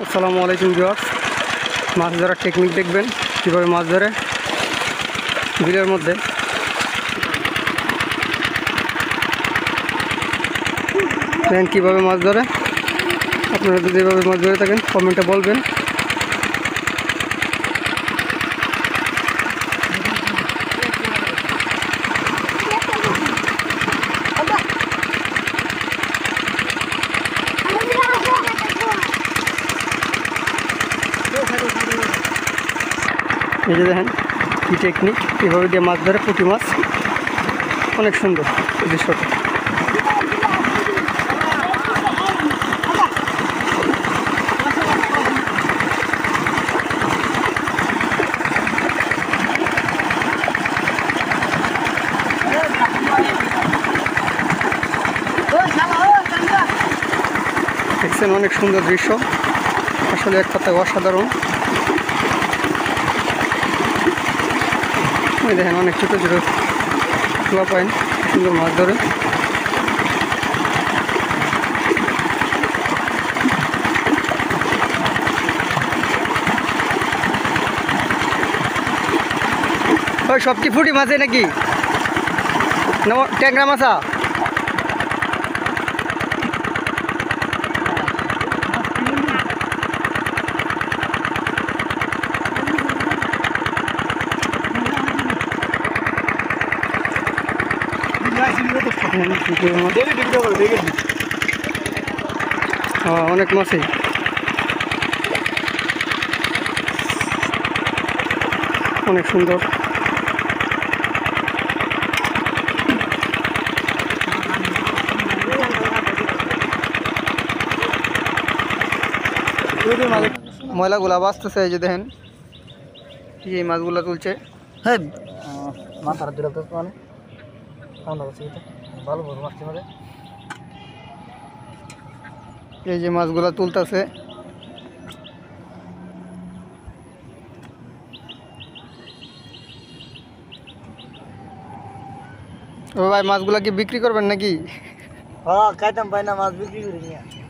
আসসালামু আলাইকুম ভিউয়ার্স, মাছ ধরার টেকনিক দেখবেন কীভাবে মাছ ধরে বিলের মধ্যে। দেখেন কীভাবে মাছ ধরে। আপনারা যদি এভাবে মাছ ধরে থাকেন কমেন্টে বলবেন। এই যে দেখেন কী টেকনিক, কীভাবে দিয়ে মাছ ধরে পুঁটি মাছ। অনেক সুন্দর দৃশ্যটা। দেখছেন অনেক সুন্দর দৃশ্য, আসলে এক কথায় অসাধারণ। দেখেন অনেক ছোটো ছোটো খোলা পাইন সুন্দর মাছ ধরে। ওই সব কি ফুটি মাছে নাকি ট্যাংরা মাছা? অনেক মাছই অনেক সুন্দর। ময়লাগুলা বাঁচতেছে, এই যে দেখেন এই মাছগুলা তুলছে। হ্যাঁ মাথার মানে ভালো মাছটি মানে এই যে মাছগুলা তুলতেছে। ও ভাই, মাছগুলা কি বিক্রি করবেন নাকি? হ্যাঁ, খাইতাম পাই না, মাছ বিক্রি করি না।